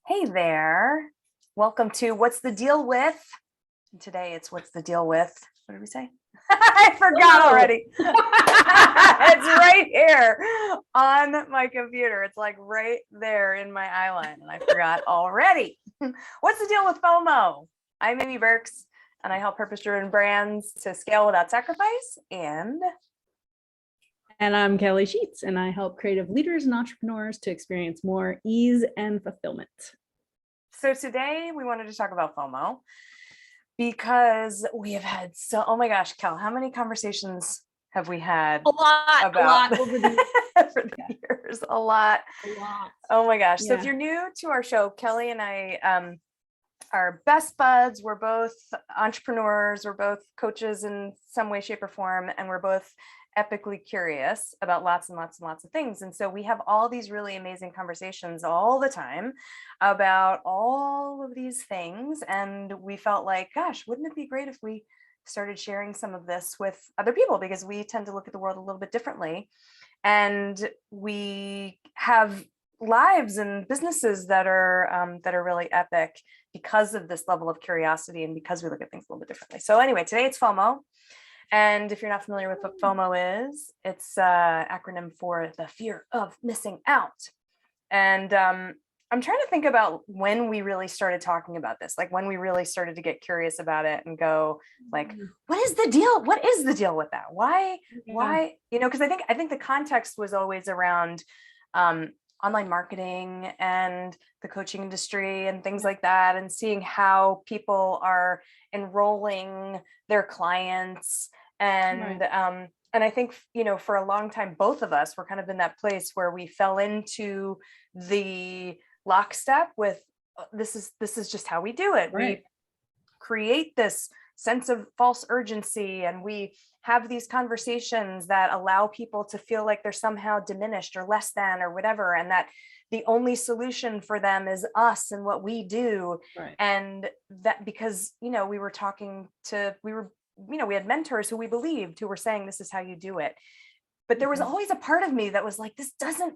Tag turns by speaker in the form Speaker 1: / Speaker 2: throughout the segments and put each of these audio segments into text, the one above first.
Speaker 1: Hey there. Welcome to What's the Deal With? And today it's What's the Deal With? What did we say? I forgot already. It's right here on my computer. It's like right there in my eyeline and I forgot already. What's the deal with FOMO? I'm Amy Burks and I help purpose-driven brands to scale without sacrifice. And
Speaker 2: I'm Kelly Sheets, and I help creative leaders and entrepreneurs to experience more ease and fulfillment.
Speaker 1: so today we wanted to talk about FOMO because we have had oh my gosh, Kel, how many conversations have we had?
Speaker 2: A lot over the
Speaker 1: for the years, a lot. Oh my gosh. So if you're new to our show, Kelly and I are best buds. We're both entrepreneurs. We're both coaches in some way, shape, or form. And we're both epically curious about lots and lots and lots of things. And so we have all these really amazing conversations all the time about all of these things. And we felt like, gosh, wouldn't it be great if we started sharing some of this with other people, because we tend to look at the world a little bit differently. And we have lives and businesses that are really epic because of this level of curiosity and because we look at things a little bit differently. So anyway, today it's FOMO. And if you're not familiar with what FOMO is, it's an acronym for the fear of missing out. And I'm trying to think about when we really started talking about this, like when we really started to get curious about it and go like, what is the deal? What is the deal with that? Why, because I think the context was always around online marketing and the coaching industry and things like that, and seeing how people are enrolling their clients. And I think, for a long time, both of us were kind of in that place where we fell into the lockstep with this is just how we do it. Right. We create this sense of false urgency, and we have these conversations that allow people to feel like they're somehow diminished or less than or whatever, and that the only solution for them is us and what we do. Right. And that because we had mentors who we believed, who were saying this is how you do it, but there was always a part of me that was like, this doesn't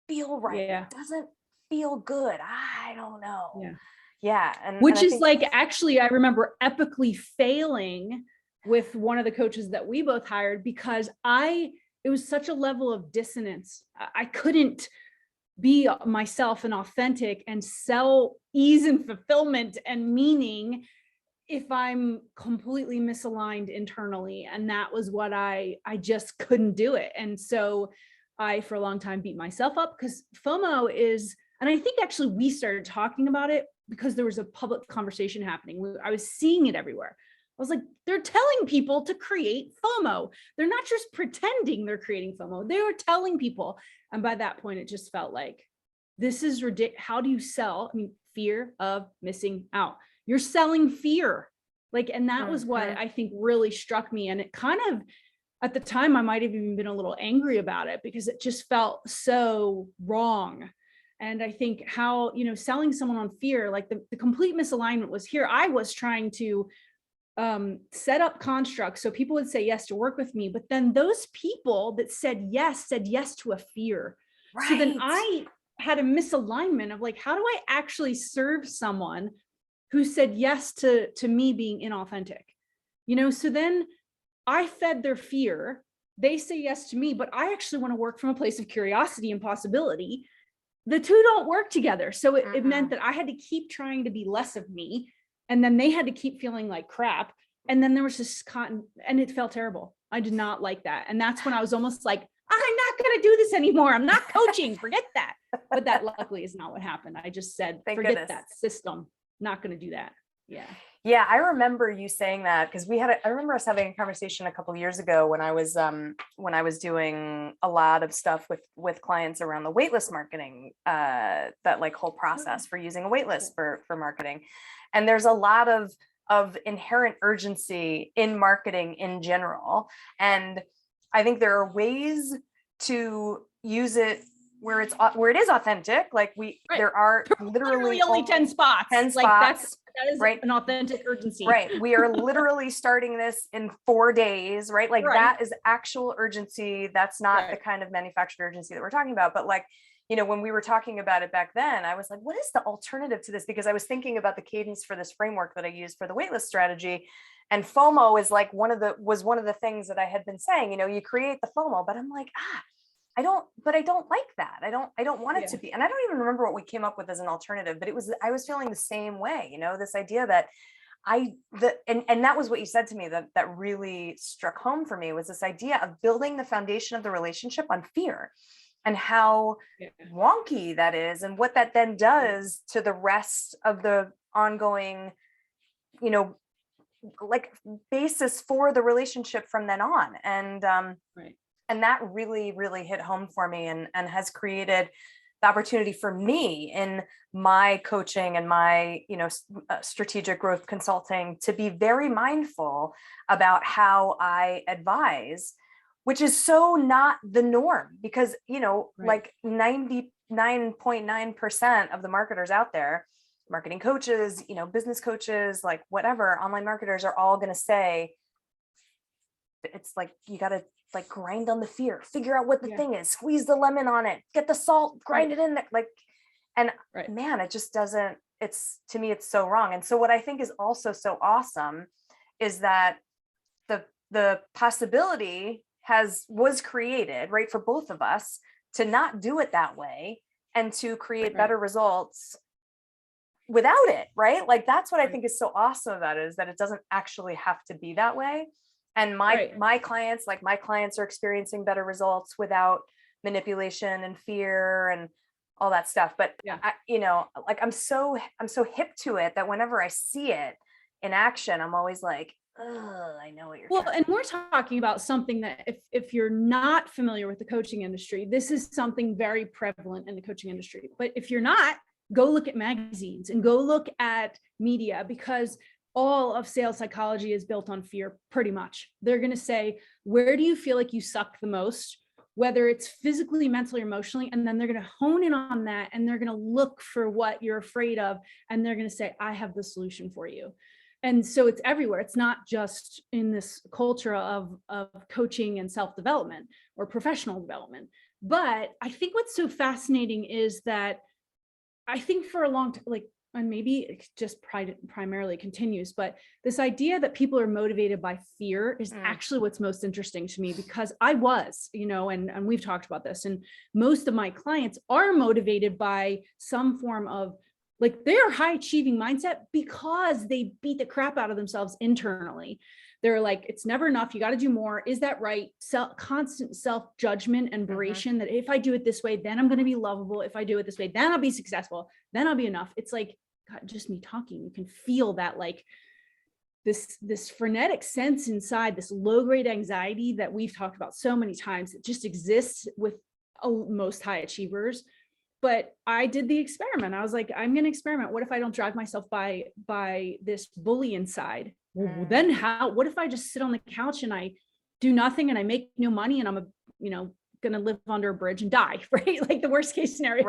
Speaker 1: feel right. Yeah. It doesn't feel good. I don't know. Yeah.
Speaker 2: Which is like, actually, I remember epically failing with one of the coaches that we both hired because it was such a level of dissonance. I couldn't be myself and authentic and sell ease and fulfillment and meaning if I'm completely misaligned internally. And that was what I just couldn't do it. And so I, for a long time, beat myself up because FOMO is, and I think actually we started talking about it because there was a public conversation happening. I was seeing it everywhere. I was like, they're telling people to create FOMO. They're not just pretending they're creating FOMO. They were telling people. And by that point, it just felt like, this is ridiculous. How do you sell? I mean, fear of missing out. You're selling fear. And that was what I think really struck me. And it kind of, at the time, I might have even been a little angry about it because it just felt so wrong. And I think how, selling someone on fear, like the complete misalignment was here. I was trying to set up constructs so people would say yes to work with me, but then those people that said yes to a fear. Right. So then I had a misalignment of like, how do I actually serve someone who said yes to me being inauthentic? So then I fed their fear. They say yes to me, but I actually want to work from a place of curiosity and possibility. The two don't work together. So it meant that I had to keep trying to be less of me. And then they had to keep feeling like crap. And then there was this and it felt terrible. I did not like that. And that's when I was almost like, I'm not going to do this anymore. I'm not coaching. Forget that. But that luckily is not what happened. I just said, forget that system. Not going to do that. Yeah.
Speaker 1: Yeah. I remember you saying that because I remember us having a conversation a couple of years ago when I was doing a lot of stuff with clients around the waitlist marketing, that like whole process for using a waitlist for marketing. And there's a lot of inherent urgency in marketing in general. And I think there are ways to use it where it is authentic. Like there are literally
Speaker 2: only 10 spots.
Speaker 1: 10 spots.
Speaker 2: Like that is right? An authentic urgency.
Speaker 1: Right. We are literally starting this in 4 days, right? Like that is actual urgency. That's not the kind of manufactured urgency that we're talking about. But like, when we were talking about it back then, I was like, what is the alternative to this? Because I was thinking about the cadence for this framework that I use for the waitlist strategy. And FOMO is like one of the things that I had been saying, you create the FOMO, but I'm like, I don't like that. I don't want it to be. And I don't even remember what we came up with as an alternative, but I was feeling the same way, this idea that and that was what you said to me that really struck home for me, was this idea of building the foundation of the relationship on fear, and how wonky that is, and what that then does to the rest of the ongoing, like basis for the relationship from then on. And and that really, really hit home for me, and has created the opportunity for me in my coaching and my, strategic growth consulting to be very mindful about how I advise, which is so not the norm, because, like 99.9% of the marketers out there, marketing coaches, business coaches, like whatever, online marketers, are all going to say, it's like, you got to like grind on the fear, figure out what the thing is, squeeze the lemon on it, get the salt, grind it in there. Like, and man, it just doesn't, to me, it's so wrong. And so what I think is also so awesome is that the possibility was created, right, for both of us to not do it that way, and to create better results without it, right? Like, that's what I think is so awesome about it, is that it doesn't actually have to be that way. And my clients are experiencing better results without manipulation and fear and all that stuff. But I'm so hip to it that whenever I see it in action, I'm always like, oh, I know what you're
Speaker 2: well, and we're talking about something that if you're not familiar with the coaching industry, this is something very prevalent in the coaching industry. But if you're not, go look at magazines and go look at media, because all of sales psychology is built on fear, pretty much. They're going to say, where do you feel like you suck the most, whether it's physically, mentally, or emotionally? And then they're going to hone in on that, and they're going to look for what you're afraid of. And they're going to say, I have the solution for you. And so it's everywhere. It's not just in this culture of coaching and self-development or professional development. But I think what's so fascinating is that I think for a long time, and maybe it just primarily continues, but this idea that people are motivated by fear is actually what's most interesting to me, because I was, and we've talked about this, and most of my clients are motivated by some form of, like, their high achieving mindset, because they beat the crap out of themselves internally. They're like, it's never enough. You got to do more. Is that right? Constant self-judgment and beration that if I do it this way, then I'm going to be lovable. If I do it this way, then I'll be successful. Then I'll be enough. It's like, God, just me talking, you can feel that, like this frenetic sense inside, this low grade anxiety that we've talked about so many times. It just exists with most high achievers. But I did the experiment. I was like, I'm going to experiment. What if I don't drive myself by this bully inside? Well, then what if I just sit on the couch and I do nothing and I make no money and I'm going to live under a bridge and die, right? Like the worst case scenario.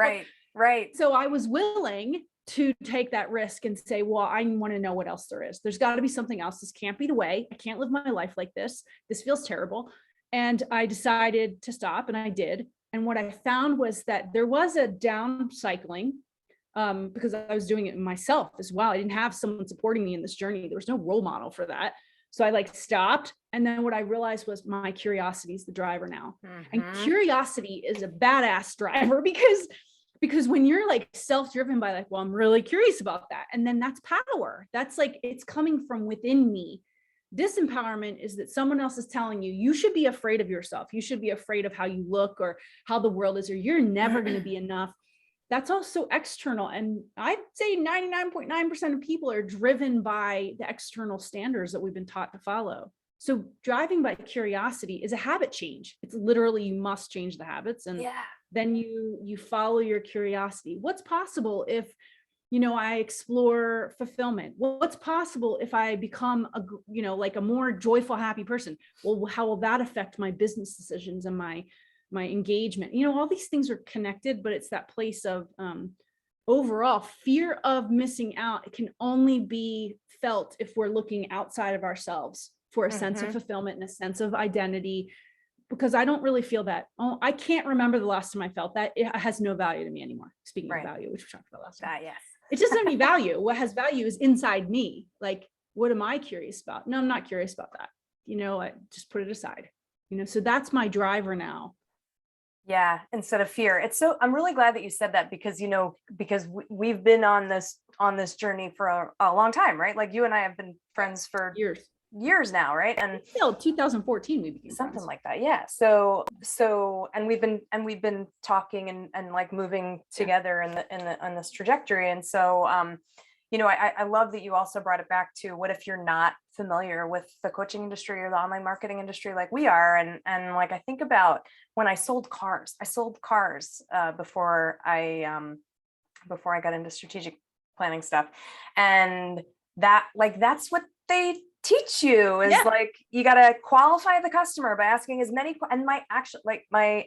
Speaker 1: Right.
Speaker 2: So I was willing to take that risk and say, well, I want to know what else there is. There's got to be something else. This can't be the way. I can't live my life like this. This feels terrible. And I decided to stop, and I did. And what I found was that there was a down cycling, because I was doing it myself as well. I didn't have someone supporting me in this journey. There was no role model for that. So I stopped. And then what I realized was my curiosity is the driver now. And curiosity is a badass driver, because when you're self-driven by well, I'm really curious about that. And then that's power. That's it's coming from within me. Disempowerment is that someone else is telling you, you should be afraid of yourself. You should be afraid of how you look or how the world is, or you're never going to be enough. That's also external. And I'd say 99.9% of people are driven by the external standards that we've been taught to follow. So driving by curiosity is a habit change. It's literally, you must change the habits. And then you follow your curiosity. What's possible if, I explore fulfillment? What's possible if I become a more joyful, happy person? Well, how will that affect my business decisions and my engagement? All these things are connected, but it's that place of overall fear of missing out. It can only be felt if we're looking outside of ourselves for a sense of fulfillment and a sense of identity. because I don't really feel that. Oh, I can't remember the last time I felt that. It has no value to me anymore. Speaking of value, which we talked about last time.
Speaker 1: Yes.
Speaker 2: It just doesn't have any value. What has value is inside me. Like, what am I curious about? No, I'm not curious about that. You know, I just put it aside, you know, so that's my driver now.
Speaker 1: Yeah. Instead of fear. I'm really glad that you said that because, you know, because we've been on this journey for a long time, right? Like you and I have been friends for years now, right? And
Speaker 2: still 2014 we became
Speaker 1: something
Speaker 2: friends.
Speaker 1: like that. Yeah. So and we've been talking and like moving together on this trajectory. And so you know, I love that you also brought it back to what if you're not familiar with the coaching industry or the online marketing industry like we are. And like I think about when I sold cars before I got into strategic planning stuff. And that's what they teach you is like, you got to qualify the customer by asking as many, and my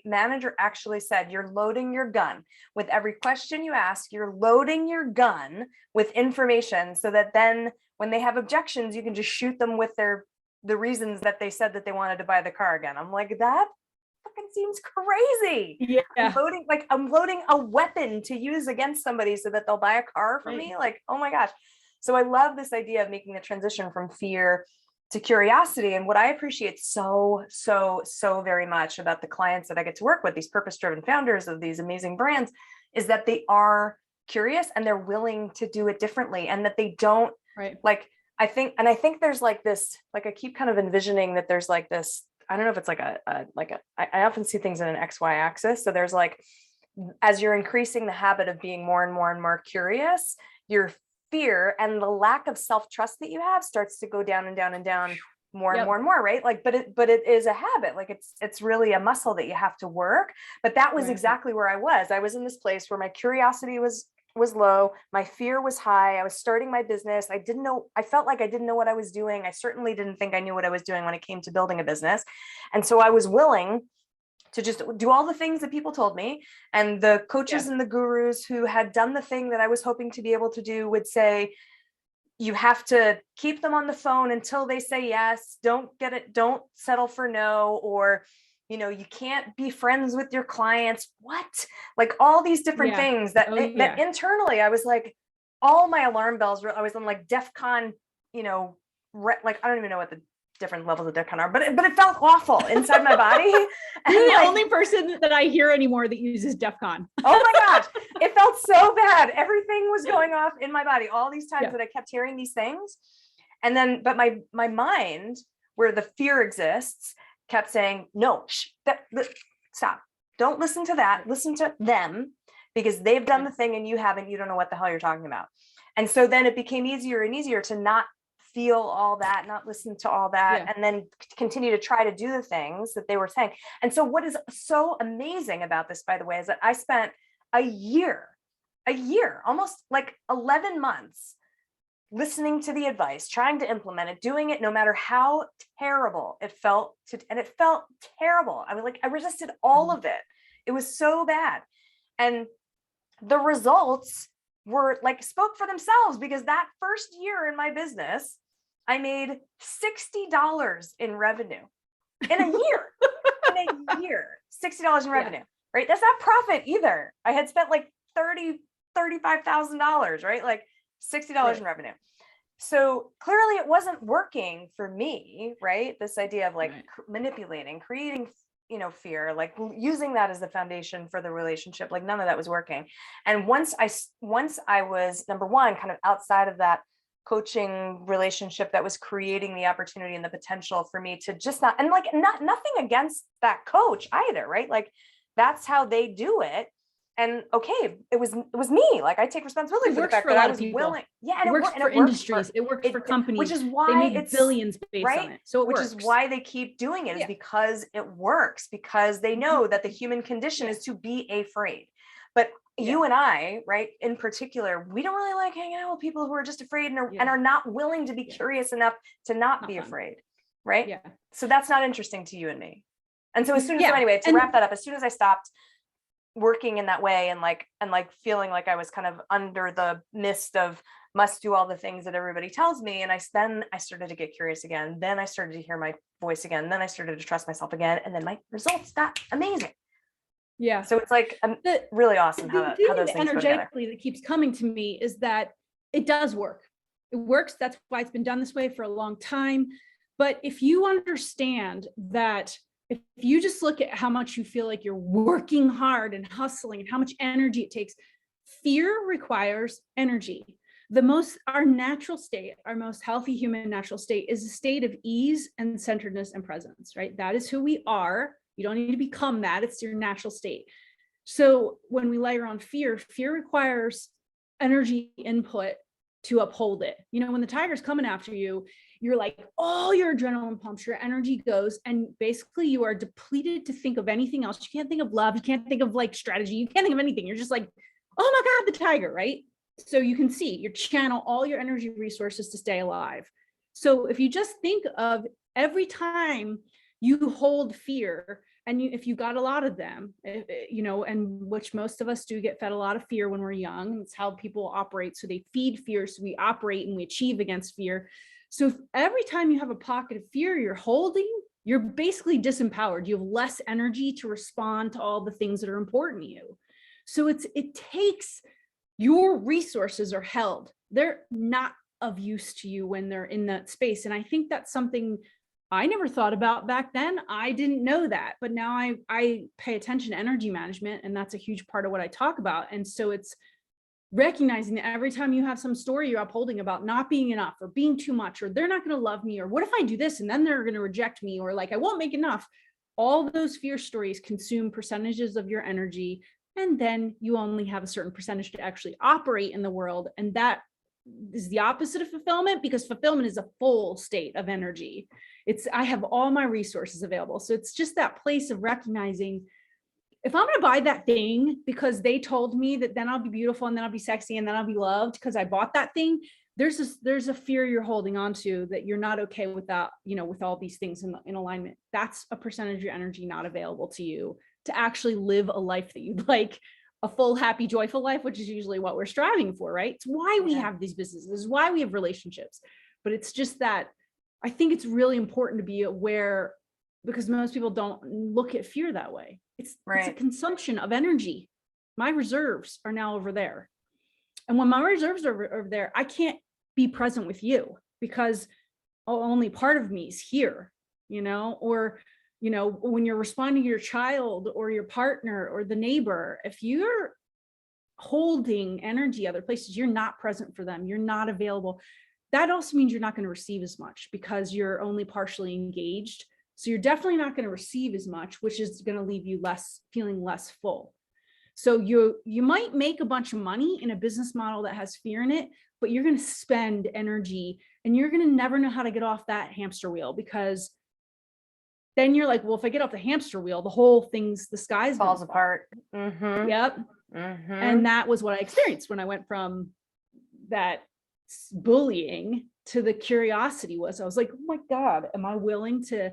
Speaker 1: manager actually said, you're loading your gun with every question you ask, you're loading your gun with information so that then when they have objections, you can just shoot them with the reasons that they said that they wanted to buy the car again. I'm like, that fucking seems crazy.
Speaker 2: Yeah.
Speaker 1: I'm loading a weapon to use against somebody so that they'll buy a car from me. Like, oh my gosh. So I love this idea of making the transition from fear to curiosity. And what I appreciate so very much about the clients that I get to work with, these purpose-driven founders of these amazing brands, is that they are curious and they're willing to do it differently, and that they don't like, I think there's like this, like I keep kind of envisioning that there's like this, I don't know if it's like I often see things in an XY axis. So there's like, as you're increasing the habit of being more and more and more curious, your fear and the lack of self-trust that you have starts to go down and down and down more and more and more, right? Like, but it is a habit. Like it's really a muscle that you have to work. But that was exactly where I was in this place where my curiosity was low. My fear was high. I was starting my business. I felt like I didn't know what I was doing. I certainly didn't think I knew what I was doing when it came to building a business. And so I was willing to just do all the things that people told me. And the coaches and the gurus who had done the thing that I was hoping to be able to do would say, you have to keep them on the phone until they say yes, don't settle for no, or, you know, you can't be friends with your clients. What? Like all these different things that internally I was like, all my alarm bells were, I was on like DEFCON, you know, like, I don't even know what the different levels of DEFCON are, but it felt awful inside my body.
Speaker 2: You're the only person that I hear anymore that uses DEFCON.
Speaker 1: Oh my gosh. It felt so bad. Everything was going off in my body all these times that I kept hearing these things. And then, but my mind, where the fear exists, kept saying, no, stop. Don't listen to that. Listen to them, because they've done the thing and you haven't. You don't know what the hell you're talking about. And so then it became easier and easier to not feel all that, not listen to all that, and then continue to try to do the things that they were saying. And so what is so amazing about this, by the way, is that I spent a year, almost like 11 months listening to the advice, trying to implement it, doing it no matter how terrible it felt and it felt terrible. I mean, like I resisted all of it. It was so bad. And the results were like, spoke for themselves, because that first year in my business, I made $60 in revenue in a year, $60 in revenue, right? That's not profit either. I had spent like $35,000, right? Like $60 in revenue. So clearly it wasn't working for me, right? This idea of like manipulating, creating, you know, fear, like using that as the foundation for the relationship, like none of that was working. And once I was, number one, kind of outside of that coaching relationship that was creating the opportunity and the potential for me to just not, and like nothing against that coach either, right? Like that's how they do it. And okay, it was me. Like I take responsibility for the fact that I was willing. Yeah, and
Speaker 2: it works for industries. It works for companies,
Speaker 1: which is why
Speaker 2: they make billions based on it. So it
Speaker 1: which
Speaker 2: works.
Speaker 1: is why they keep doing it, is because it works, because they know that the human condition is to be afraid. But you and I, right, in particular, we don't really like hanging out with people who are just afraid and are not willing to be curious enough to not be afraid, right? Yeah. So that's not interesting to you and me. And so as soon as, so anyway, to wrap that up, as soon as I stopped working in that way and like feeling like I was kind of under the mist of must do all the things that everybody tells me. And then I started to get curious again. Then I started to hear my voice again. Then I started to trust myself again. And then my results got amazing.
Speaker 2: Yeah.
Speaker 1: So it's like really awesome how those things go together.
Speaker 2: Energetically that keeps coming to me is that it does work. It works. That's why it's been done this way for a long time. But if you understand that, if you just look at how much you feel like you're working hard and hustling and how much energy it takes, fear requires energy. Our natural state, our most healthy human natural state, is a state of ease and centeredness and presence, right? That is who we are. You don't need to become that. It's your natural state. So when we layer on fear requires energy input to uphold it. You know, when the tiger's coming after you, you're like, all your adrenaline pumps, your energy goes, and basically you are depleted to think of anything else. You can't think of love. You can't think of like strategy. You can't think of anything. You're just like, oh my God, the tiger, right? So you can see you channel all your energy resources to stay alive. So if you just think of every time you hold fear, and if you got a lot of them, you know, and which most of us do get fed a lot of fear when we're young. It's how people operate. So they feed fear. So we operate and we achieve against fear. So if every time you have a pocket of fear you're holding, you're basically disempowered. You have less energy to respond to all the things that are important to you. So it takes, your resources are held. They're not of use to you when they're in that space. And I think that's something I never thought about back then. I didn't know that, but now I pay attention to energy management, and that's a huge part of what I talk about. And so it's recognizing that every time you have some story you're upholding about not being enough or being too much, or they're not going to love me, or what if I do this and then they're going to reject me, or like I won't make enough, all those fear stories consume percentages of your energy. And then you only have a certain percentage to actually operate in the world. And that is the opposite of fulfillment, because fulfillment is a full state of energy. I have all my resources available. So it's just that place of recognizing, if I'm going to buy that thing because they told me that then I'll be beautiful and then I'll be sexy and then I'll be loved because I bought that thing, there's a fear you're holding on to that you're not okay with that, you know, with all these things in alignment. That's a percentage of your energy not available to you to actually live a life that you'd like, a full, happy, joyful life, which is usually what we're striving for, right? It's why we have these businesses, it's why we have relationships. But it's just that I think it's really important to be aware, because most people don't look at fear that way. It's a consumption of energy. My reserves are now over there. And when my reserves are over there, I can't be present with you because only part of me is here, you know, or, you know, when you're responding to your child or your partner or the neighbor, if you're holding energy other places, you're not present for them, you're not available. That also means you're not going to receive as much because you're only partially engaged. So you're definitely not going to receive as much, which is going to leave you feeling less full. So you might make a bunch of money in a business model that has fear in it, but you're going to spend energy and you're going to never know how to get off that hamster wheel, because then you're like, well, if I get off the hamster wheel, the sky
Speaker 1: falls apart. Mm-hmm.
Speaker 2: Yep. Mm-hmm. And that was what I experienced when I went from that bullying to the curiosity. I was like, oh my God, am I willing to,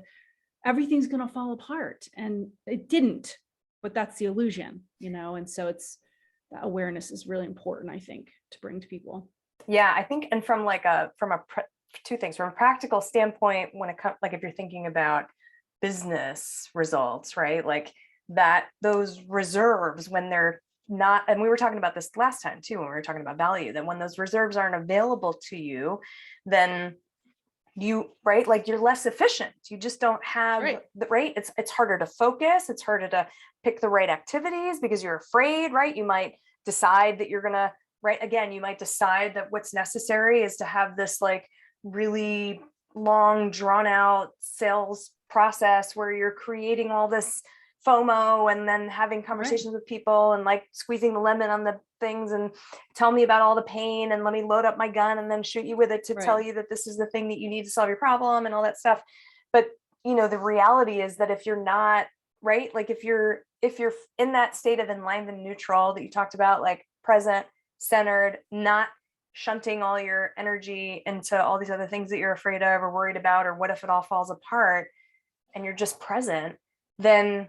Speaker 2: everything's going to fall apart? And it didn't, but that's the illusion, you know? And so that awareness is really important, I think, to bring to people.
Speaker 1: Yeah, I think, and from two things, from a practical standpoint, when it comes, like if you're thinking about business results, right? Like that, those reserves, when they're not, and we were talking about this last time too, when we were talking about value, that when those reserves aren't available to you, then like you're less efficient. You just don't have it's harder to focus. It's harder to pick the right activities because you're afraid, right? You might decide that you're going to, again, you might decide that what's necessary is to have this like really long drawn out sales process where you're creating all this FOMO and then having conversations with people and like squeezing the lemon on the things and tell me about all the pain and let me load up my gun and then shoot you with it to tell you that this is the thing that you need to solve your problem and all that stuff. But you know, the reality is that if you're not like if you're in that state of enlivened neutral that you talked about, like present, centered, not shunting all your energy into all these other things that you're afraid of or worried about, or what if it all falls apart, and you're just present, then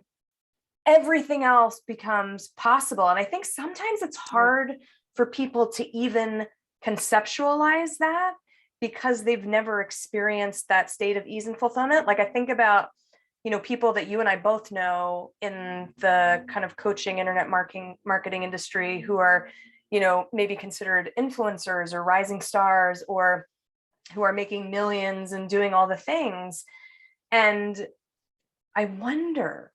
Speaker 1: everything else becomes possible. And I think sometimes it's hard for people to even conceptualize that because they've never experienced that state of ease and fulfillment. Like I think about, people that you and I both know in the kind of coaching, internet marketing industry who are, maybe considered influencers or rising stars, or who are making millions and doing all the things. And I wonder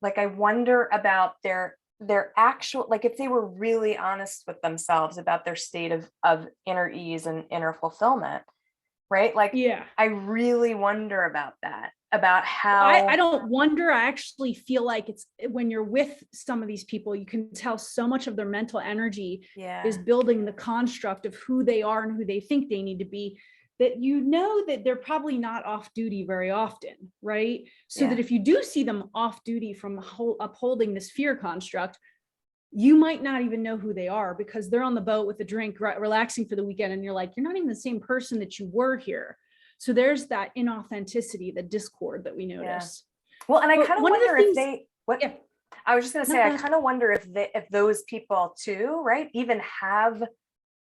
Speaker 1: about their actual, like if they were really honest with themselves about their state of inner ease and inner fulfillment, right? Like,
Speaker 2: yeah,
Speaker 1: I really wonder about that, about how
Speaker 2: I don't wonder. I actually feel like it's when you're with some of these people, you can tell so much of their mental energy is building the construct of who they are and who they think they need to be, that that they're probably not off duty very often, right? So that if you do see them off duty from upholding this fear construct, you might not even know who they are because they're on the boat with a drink, relaxing for the weekend. And you're like, you're not even the same person that you were here. So there's that inauthenticity, the discord that we notice.
Speaker 1: Yeah. Well, and I kind of wonder I was just going to say, I kind of wonder if those people too, right, even have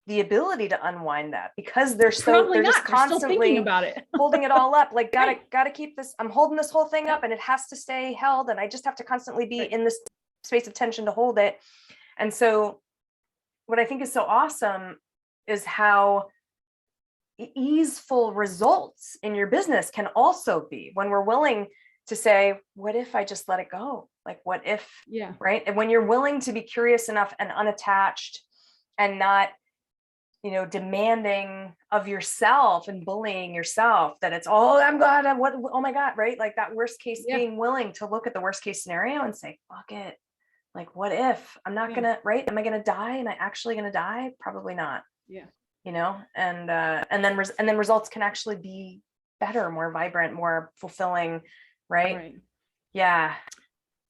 Speaker 1: the ability to unwind that, because they're just constantly
Speaker 2: about it.
Speaker 1: holding it all up. Like, gotta keep this, I'm holding this whole thing up and it has to stay held. And I just have to constantly be in this space of tension to hold it. And so what I think is so awesome is how easeful results in your business can also be when we're willing to say, what if I just let it go? Like, what if, right? And when you're willing to be curious enough and unattached and not, demanding of yourself and bullying yourself that it's, oh my God, right? Like that worst case, being willing to look at the worst case scenario and say, fuck it. Like, what if I'm not gonna, right? Am I gonna die? Am I actually gonna die? Probably not.
Speaker 2: Yeah.
Speaker 1: And then results can actually be better, more vibrant, more fulfilling, right? Yeah.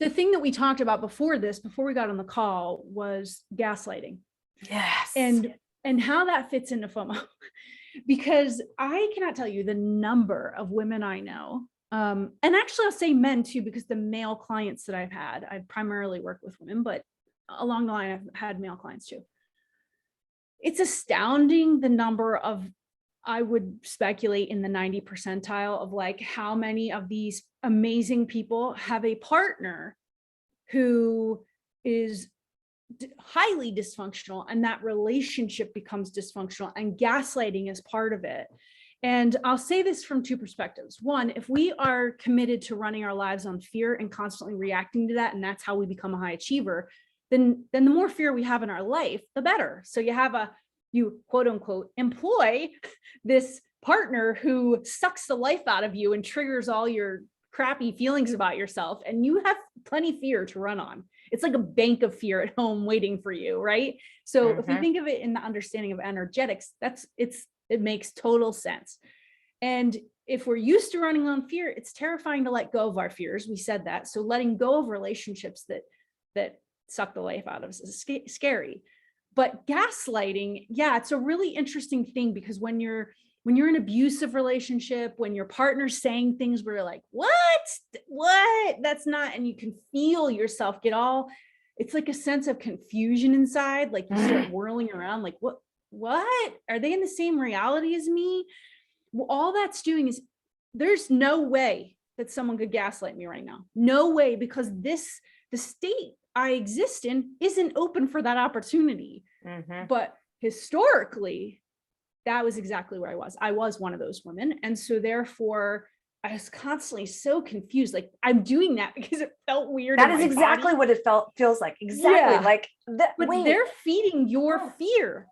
Speaker 2: The thing that we talked about before we got on the call, was gaslighting.
Speaker 1: Yes.
Speaker 2: And how that fits into FOMO, because I cannot tell you the number of women I know, and actually I'll say men too, because the male clients that I primarily work with women, but along the line I've had male clients too. It's astounding the number of, I would speculate in the 90 percentile of like how many of these amazing people have a partner who is highly dysfunctional, and that relationship becomes dysfunctional, and gaslighting is part of it. And I'll say this from two perspectives. One, if we are committed to running our lives on fear and constantly reacting to that, and that's how we become a high achiever, then the more fear we have in our life, the better. So you quote unquote employ this partner who sucks the life out of you and triggers all your crappy feelings about yourself, and you have plenty fear to run on. It's like a bank of fear at home waiting for you, right? So if we think of it in the understanding of energetics, it makes total sense. And if we're used to running on fear, it's terrifying to let go of our fears. We said that. So letting go of relationships that suck the life out of us is scary. But gaslighting, it's a really interesting thing, because when you're in an abusive relationship, when your partner's saying things where you're like, what, that's not, and you can feel yourself get it's like a sense of confusion inside. Like you start whirling around, like, what are they in the same reality as me? Well, all that's doing is, there's no way that someone could gaslight me right now. No way, because the state I exist in isn't open for that opportunity. But historically, that was exactly where I was. I was one of those women. And so therefore I was constantly so confused. Like, I'm doing that because it felt weird.
Speaker 1: That is exactly what it feels like. Exactly. Like
Speaker 2: but they're feeding your fear.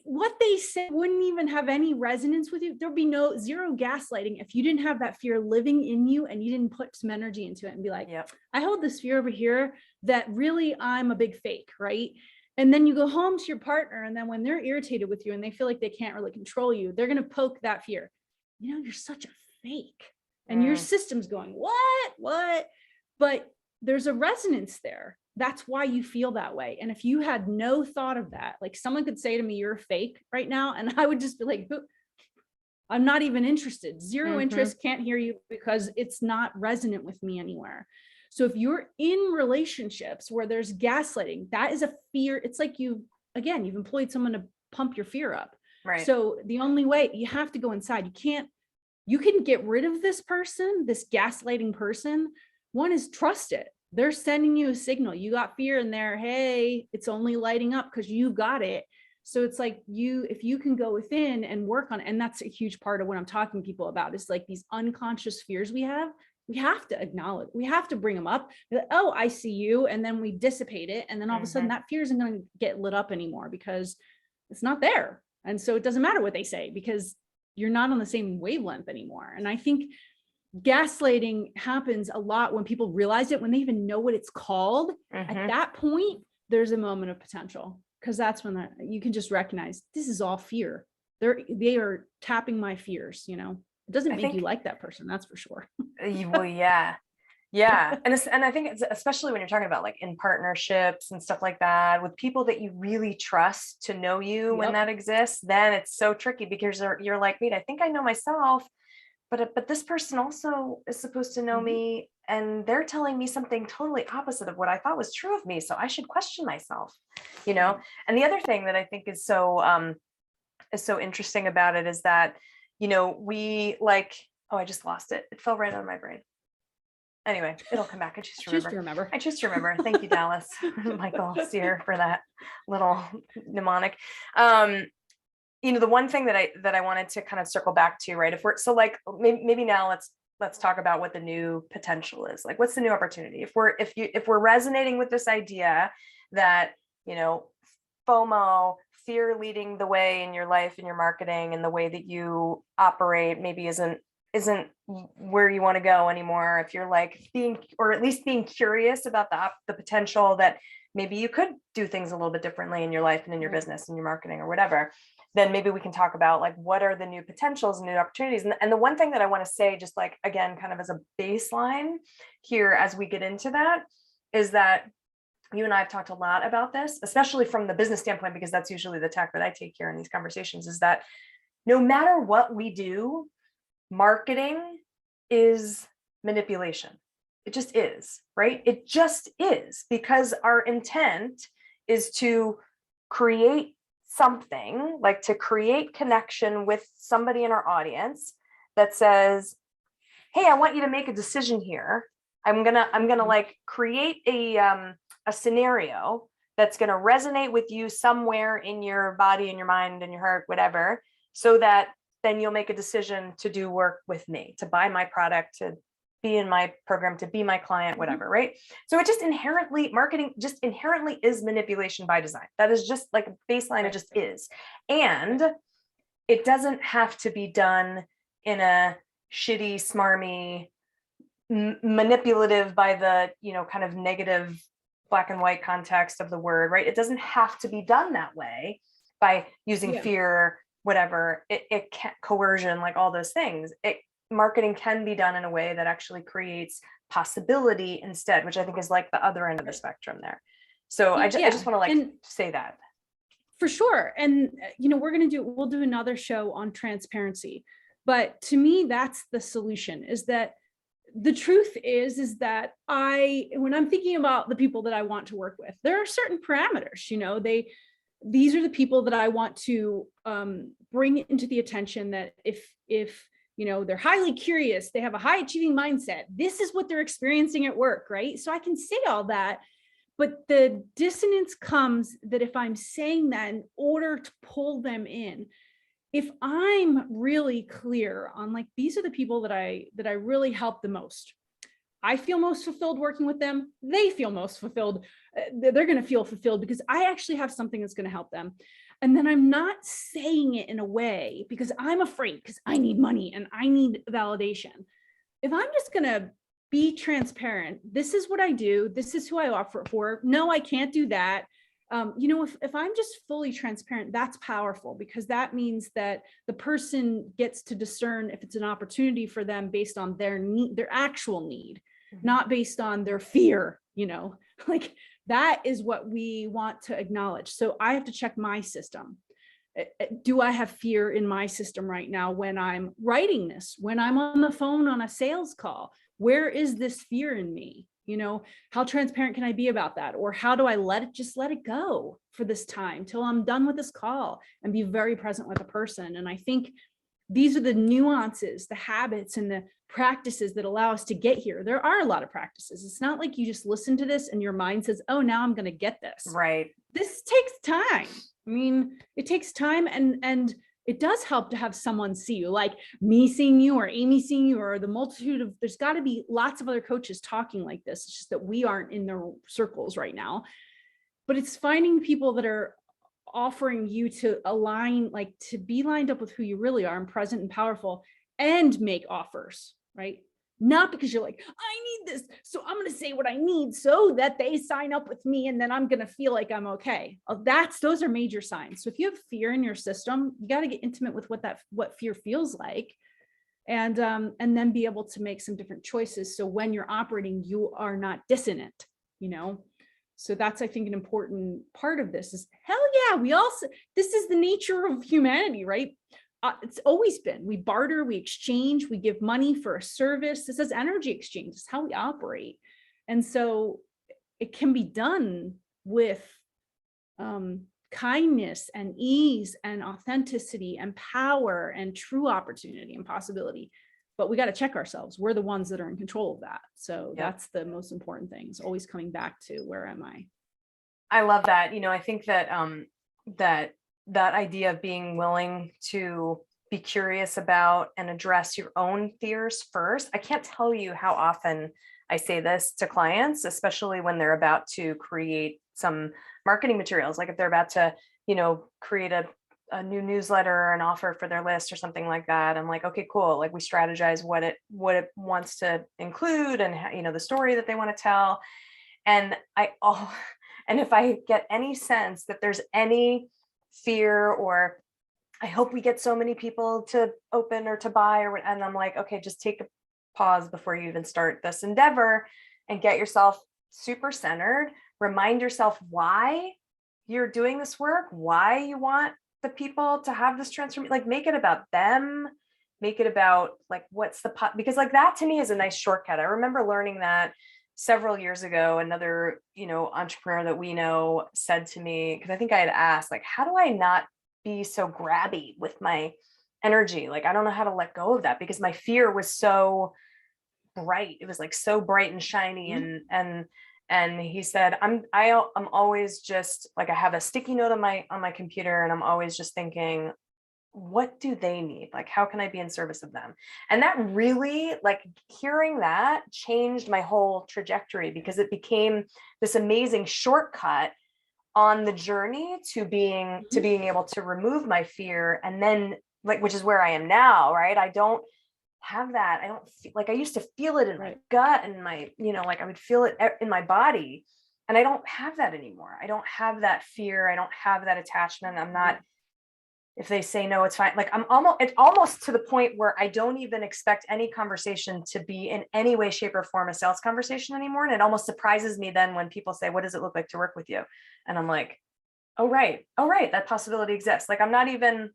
Speaker 2: What they said wouldn't even have any resonance with you. There'd be zero gaslighting if you didn't have that fear living in you and you didn't put some energy into it and be like, I hold this fear over here that really I'm a big fake, right? And then you go home to your partner, and then when they're irritated with you and they feel like they can't really control you, they're going to poke that fear. You're such a fake. And your system's going, what? But there's a resonance there. That's why you feel that way. And if you had no thought of that, like someone could say to me, you're fake right now. And I would just be like, I'm not even interested. Zero interest, can't hear you, because it's not resonant with me anywhere. So if you're in relationships where there's gaslighting, that is a fear. It's like you've employed someone to pump your fear up.
Speaker 1: Right.
Speaker 2: So the only way, you have to go inside. You can get rid of this person, this gaslighting person. One is trust it. They're sending you a signal. You got fear in there. Hey, it's only lighting up because you've got it. So it's like if you can go within and work on it, and that's a huge part of what I'm talking to people about, is like these unconscious fears we have to acknowledge, we have to bring them up. Like, oh, I see you. And then we dissipate it. And then all of a sudden that fear isn't going to get lit up anymore because it's not there. And so it doesn't matter what they say because you're not on the same wavelength anymore. And I think gaslighting happens a lot when people realize it, when they even know what it's called. At that point, there's a moment of potential, because that's when you can just recognize this is all fear. They are tapping my fears. It doesn't make you like that person, that's for sure.
Speaker 1: Well, yeah. Yeah. And I think it's especially when you're talking about like in partnerships and stuff like that with people that you really trust to know you, when that exists, then it's so tricky because you're like, wait, I think I know myself, but this person also is supposed to know me, and they're telling me something totally opposite of what I thought was true of me. So I should question myself, And the other thing that I think is so interesting about it is that, we like, oh, I just lost it. It fell right out of my brain. Anyway, it'll come back. I choose to remember. I choose to remember. Thank you, Dallas, Michael Sear, for that little mnemonic. The one thing that I wanted to kind of circle back to, right? If we're so like maybe now let's talk about what the new potential is. Like, what's the new opportunity? If we're resonating with this idea that FOMO, fear leading the way in your life and your marketing and the way that you operate maybe isn't where you want to go anymore. If you're like or at least being curious about the potential that maybe you could do things a little bit differently in your life and in your business and your marketing or whatever, then maybe we can talk about like, what are the new potentials and new opportunities? And the one thing that I want to say, just like, again, kind of as a baseline here, as we get into that, is that you and I have talked a lot about this, especially from the business standpoint, because that's usually the tack that I take here in these conversations, is that no matter what we do, marketing is manipulation. It just is, right? It just is, because our intent is to create something, like to create connection with somebody in our audience that says, hey, I want you to make a decision here. I'm gonna like create a scenario that's going to resonate with you somewhere in your body and your mind and your heart, whatever, so that then you'll make a decision to do work with me, to buy my product, to be in my program, to be my client, whatever, right? So it just marketing just inherently is manipulation by design. That is just like a baseline, it just is. And it doesn't have to be done in a shitty, smarmy, manipulative by the, kind of negative black and white context of the word, right? It doesn't have to be done that way by using fear, whatever, it can, coercion, like all those things. Marketing can be done in a way that actually creates possibility instead, which I think is like the other end of the spectrum there. So I just want to say that.
Speaker 2: For sure. And, we'll do another show on transparency, but to me, that's the solution, is that the truth is that when I'm thinking about the people that I want to work with, there are certain parameters, these are the people that I want to bring into the attention, that if they're highly curious, they have a high achieving mindset, this is what they're experiencing at work, right? So I can say all that, but the dissonance comes that if I'm saying that in order to pull them in, if I'm really clear on like, these are the people that I really help the most, I feel most fulfilled working with them, they feel most fulfilled, they're going to feel fulfilled because I actually have something that's going to help them. And then I'm not saying it in a way because I'm afraid, because I need money and I need validation. If I'm just going to be transparent, this is what I do, this is who I offer it for, no, I can't do that. If I'm just fully transparent, that's powerful, because that means that the person gets to discern if it's an opportunity for them based on their need, their actual need, not based on their fear, like that is what we want to acknowledge. So I have to check my system. Do I have fear in my system right now when I'm writing this, when I'm on the phone on a sales call? Where is this fear in me? You know, how transparent can I be about that? Or how do I just let it go for this time till I'm done with this call, and be very present with the person? And I think these are the nuances, the habits, and the practices that allow us to get here. There are a lot of practices. It's not like you just listen to this and your mind says, oh, now I'm going to get this.
Speaker 1: Right.
Speaker 2: This takes time. I mean, it takes time, and it does help to have someone see you, like me seeing you, or Amy seeing you, or the multitude of, there's got to be lots of other coaches talking like this. It's just that we aren't in their circles right now. But it's finding people that are offering you to align, like to be lined up with who you really are, and present and powerful, and make offers, right? Not because you're like, I need this, so I'm going to say what I need so that they sign up with me, and then I'm going to feel like I'm okay. Those are major signs. So if you have fear in your system, you got to get intimate with what fear feels like, and then be able to make some different choices. So when you're operating, you are not dissonant, you know? So that's, I think, an important part of this is, hell yeah, this is the nature of humanity, right? It's always been, we barter, we exchange, we give money for a service. This is energy exchange. It's how we operate. And so it can be done with kindness and ease and authenticity and power and true opportunity and possibility. But we got to check ourselves. We're the ones that are in control of that. So that's the most important thing, is always coming back to, where am I?
Speaker 1: I love that. You know, I think that that idea of being willing to be curious about and address your own fears first. I can't tell you how often I say this to clients, especially when they're about to create some marketing materials, like if they're about to, you know, create a new newsletter or an offer for their list or something like that. I'm like, okay, cool. Like, we strategize what it wants to include, and, you know, the story that they want to tell. And and if I get any sense that there's any fear, or I hope we get so many people to open or to buy, and I'm like, okay, just take a pause before you even start this endeavor, and get yourself super centered. Remind yourself why you're doing this work, why you want the people to have this transformation. Like, make it about them, make it about, like, what's the because, like, that to me is a nice shortcut. I remember learning that several years ago. Another, you know, entrepreneur that we know said to me, because I think I had asked, like, how do I not be so grabby with my energy? Like, I don't know how to let go of that, because my fear was so bright. It was like so bright and shiny. And he said, I'm always just like, I have a sticky note on my computer, and I'm always just thinking, what do they need? Like, how can I be in service of them? And that really, like, hearing that changed my whole trajectory, because it became this amazing shortcut on the journey to being able to remove my fear. And then, like, which is where I am now, right? I don't have that. I don't feel like, I used to feel it in my gut and my, you know, like I would feel it in my body, and I don't have that anymore. I don't have that fear. I don't have that attachment. I'm not, if they say no, it's fine. Like, it's almost to the point where I don't even expect any conversation to be in any way, shape, or form a sales conversation anymore. And it almost surprises me then when people say, what does it look like to work with you? And I'm like, oh, right, that possibility exists. Like, I'm not even,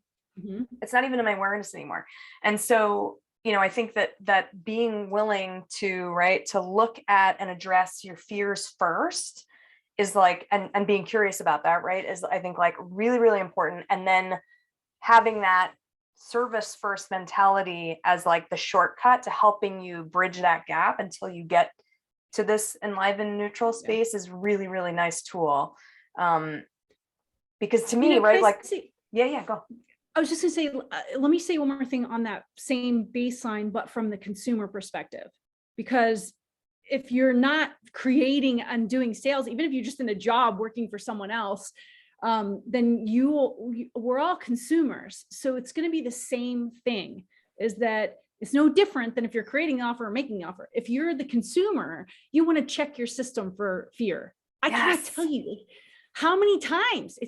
Speaker 1: it's not even in my awareness anymore. And so, you know, I think that being willing to, to look at and address your fears first is like, and being curious about that, is, I think, like, really, really important. And then having that service first mentality as like the shortcut to helping you bridge that gap until you get to this enlivened neutral space is really, really nice tool. Because to me, go.
Speaker 2: I was just gonna say, let me say one more thing on that same baseline, but from the consumer perspective, because if you're not creating and doing sales, even if you're just in a job working for someone else, then we're all consumers. So it's going to be the same thing, is that it's no different than if you're creating an offer or making an offer. If you're the consumer, you want to check your system for fear. I can't tell you how many times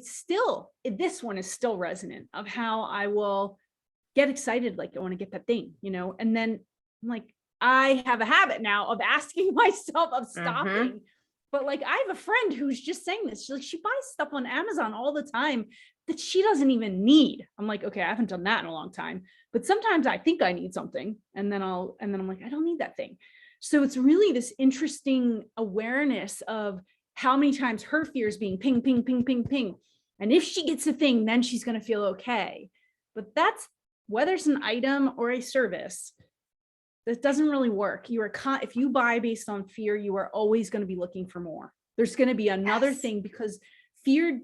Speaker 2: this one is still resonant of how I will get excited. Like, I want to get that thing, and then I'm like, I have a habit now of asking myself, of stopping. But like, I have a friend who's just saying this. She buys stuff on Amazon all the time that she doesn't even need. I'm like, okay, I haven't done that in a long time. But sometimes I think I need something, and then I'm like, I don't need that thing. So it's really this interesting awareness of how many times her fear is being ping, ping, ping, ping, ping. And if she gets a thing, then she's going to feel okay. But that's, whether it's an item or a service, that doesn't really work. If you buy based on fear, you are always going to be looking for more. There's going to be another thing, because fear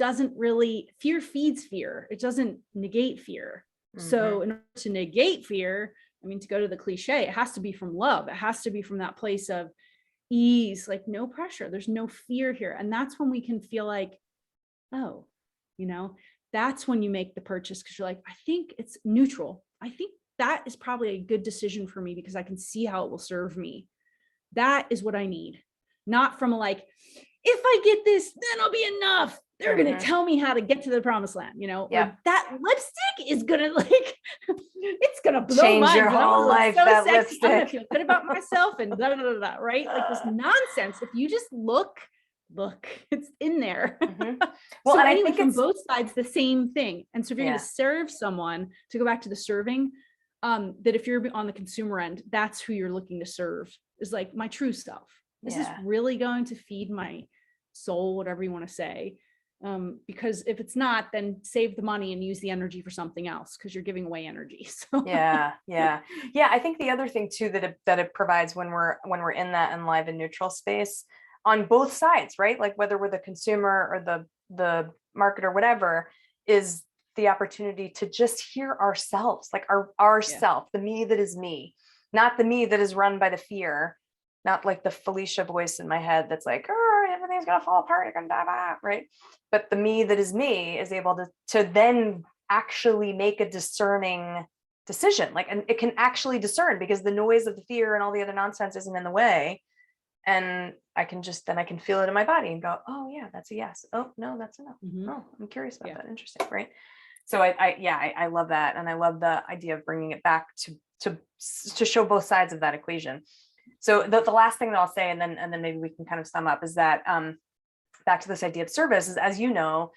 Speaker 2: feeds fear. It doesn't negate fear. So in order to negate fear, I mean, to go to the cliche, it has to be from love. It has to be from that place of ease, like no pressure. There's no fear here. And that's when we can feel like, oh, that's when you make the purchase, because you're like, I think it's neutral. I think that is probably a good decision for me because I can see how it will serve me. That is what I need. Not from like, if I get this, then I'll be enough. They're going to tell me how to get to the promised land, or that lipstick is going to it's going to blow
Speaker 1: change your whole life.
Speaker 2: So
Speaker 1: that
Speaker 2: sexy.
Speaker 1: lipstick.
Speaker 2: I'm going to feel good about myself and blah, blah, blah, blah, right? Like this nonsense. If you just look, it's in there.
Speaker 1: Well,
Speaker 2: so
Speaker 1: and
Speaker 2: anyway,
Speaker 1: I think
Speaker 2: from
Speaker 1: it's
Speaker 2: both sides, the same thing. And so if you're going to serve someone, to go back to the serving, that if you're on the consumer end, that's who you're looking to serve, is like my true self. Is this really going to feed my soul, whatever you want to say? Because if it's not, then save the money and use the energy for something else, because you're giving away energy. So
Speaker 1: yeah. I think the other thing too that it provides when we're in that enliven and neutral space on both sides, right? Like whether we're the consumer or the marketer, whatever, is the opportunity to just hear ourselves, like our self, the me that is me, not the me that is run by the fear, not like the Felicia voice in my head that's like, oh, everything's gonna fall apart, you're gonna die, right? But the me that is me is able to then actually make a discerning decision, like, and it can actually discern because the noise of the fear and all the other nonsense isn't in the way. And I can feel it in my body and go, oh yeah, that's a yes. Oh no, that's a no. Oh, I'm curious about that. Interesting, right? So I love that, and I love the idea of bringing it back to show both sides of that equation. So the last thing that I'll say, and then maybe we can kind of sum up, is that back to this idea of service, is, as you know,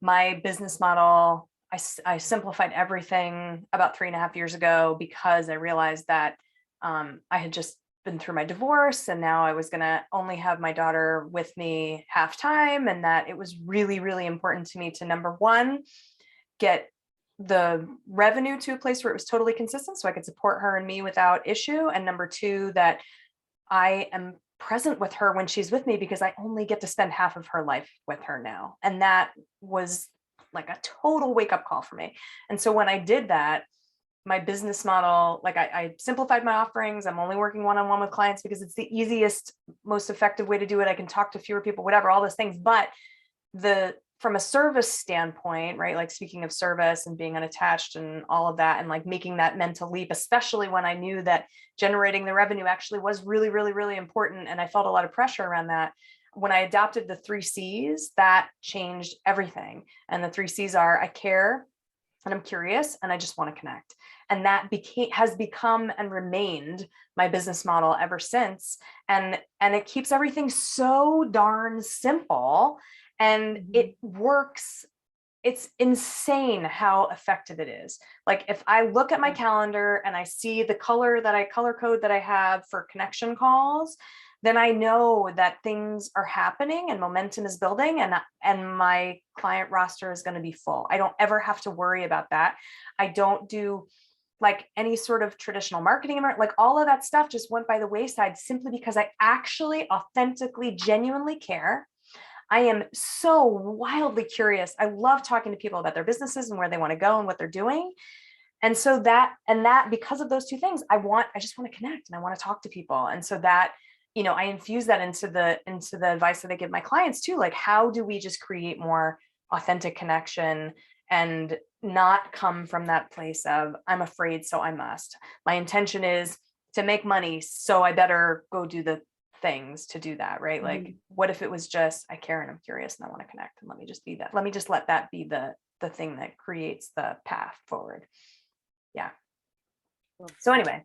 Speaker 1: my business model, I simplified everything about 3.5 years ago because I realized that I had just been through my divorce, and now I was going to only have my daughter with me half time, and that it was really, really important to me to, number one, get the revenue to a place where it was totally consistent so I could support her and me without issue. And number two, that I am present with her when she's with me, because I only get to spend half of her life with her now. And that was like a total wake up call for me. And so when I did that, my business model, like I simplified my offerings. I'm only working one-on-one with clients because it's the easiest, most effective way to do it. I can talk to fewer people, whatever, all those things. But from a service standpoint, right? Like, speaking of service and being unattached and all of that, and like making that mental leap, especially when I knew that generating the revenue actually was really, really, really important. And I felt a lot of pressure around that. When I adopted the 3 C's, that changed everything. And the 3 C's are: I care, and I'm curious, and I just want to connect. And that has become and remained my business model ever since. And it keeps everything so darn simple. And it works. It's insane how effective it is. Like, if I look at my calendar and I see the color code that I have for connection calls, then I know that things are happening and momentum is building, and my client roster is going to be full. I don't ever have to worry about that. I don't do like any sort of traditional marketing, like all of that stuff just went by the wayside simply because I actually authentically, genuinely care. I am so wildly curious. I love talking to people about their businesses and where they want to go and what they're doing. And so that because of those 2 things, I just want to connect and I want to talk to people. And so that, I infuse that into the advice that I give my clients too. Like, how do we just create more authentic connection and not come from that place of, I'm afraid, so I must. My intention is to make money, so I better go do the things to do that, right? Like, what if it was just, I care and I'm curious and I want to connect, and let me just be that. Let me just let that be the thing that creates the path forward. Yeah. So anyway,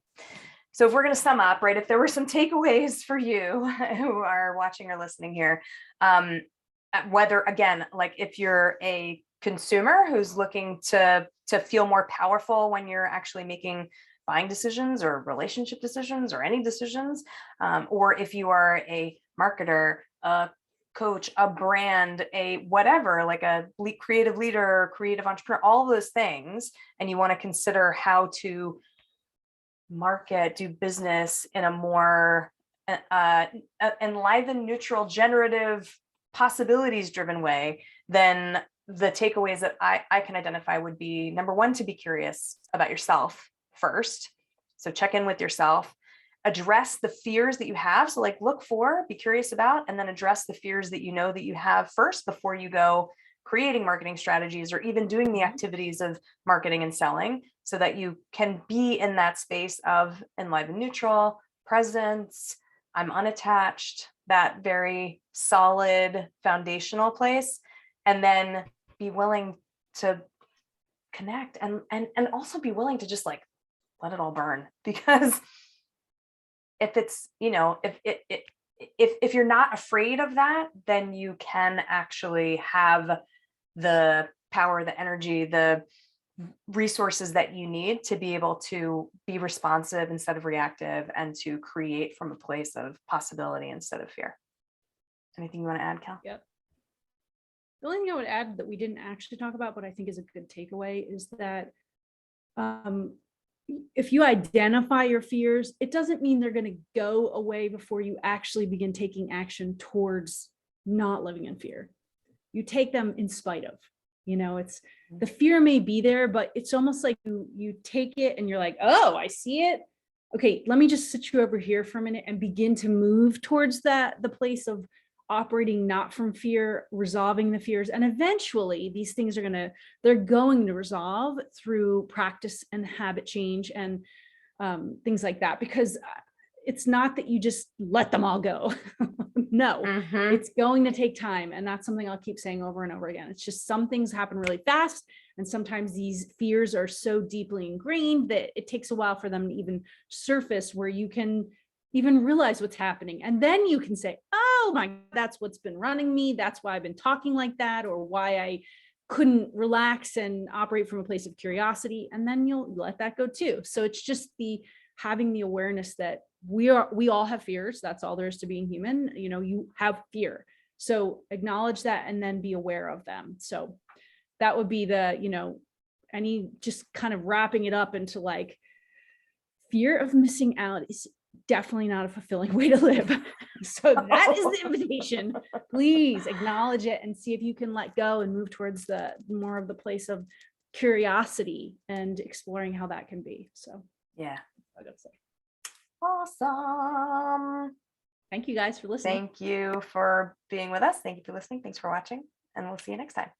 Speaker 1: so if we're going to sum up, right, if there were some takeaways for you who are watching or listening here, whether, again, like if you're a consumer who's looking to feel more powerful when you're actually making buying decisions or relationship decisions or any decisions, or if you are a marketer, a coach, a brand, a whatever, like a creative leader, creative entrepreneur, all those things, and you want to consider how to market, do business in a more enlivened, neutral, generative, possibilities driven way, then the takeaways that I can identify would be, number one, to be curious about yourself first. So check in with yourself, address the fears that you have. So like look for, be curious about, and then address the fears that you know that you have first before you go creating marketing strategies or even doing the activities of marketing and selling, so that you can be in that space of enlivened, neutral, presence, I'm unattached, that very solid foundational place, and then be willing to connect and also be willing to just like let it all burn. Because if it's, if you're not afraid of that, then you can actually have the power, the energy, the resources that you need to be able to be responsive instead of reactive, and to create from a place of possibility instead of fear. Anything you want to add, Cal?
Speaker 2: Yep. The only thing I would add that we didn't actually talk about, but I think is a good takeaway, is that if you identify your fears, it doesn't mean they're going to go away before you actually begin taking action towards not living in fear. You take them in spite of, it's the fear may be there, but it's almost like you take it and you're like, oh, I see it. Okay, let me just sit you over here for a minute and begin to move towards the place of operating not from fear, resolving the fears. And eventually these things they're going to resolve through practice and habit change and things like that, because it's not that you just let them all go. No, it's going to take time. And that's something I'll keep saying over and over again. It's just some things happen really fast. And sometimes these fears are so deeply ingrained that it takes a while for them to even surface, where you can even realize what's happening. And then you can say, oh my, that's what's been running me. That's why I've been talking like that, or why I couldn't relax and operate from a place of curiosity. And then you'll let that go too. So it's just having the awareness that we all have fears. That's all there is to being human. You have fear. So acknowledge that and then be aware of them. So that would be any just kind of wrapping it up into like, fear of missing out is definitely not a fulfilling way to live. So that is the invitation. Please acknowledge it and see if you can let go and move towards the more of the place of curiosity and exploring how that can be. So
Speaker 1: yeah,
Speaker 2: I gotta say.
Speaker 1: Awesome.
Speaker 2: Thank you guys for listening.
Speaker 1: Thank you for being with us. Thank you for listening. Thanks for watching, and we'll see you next time.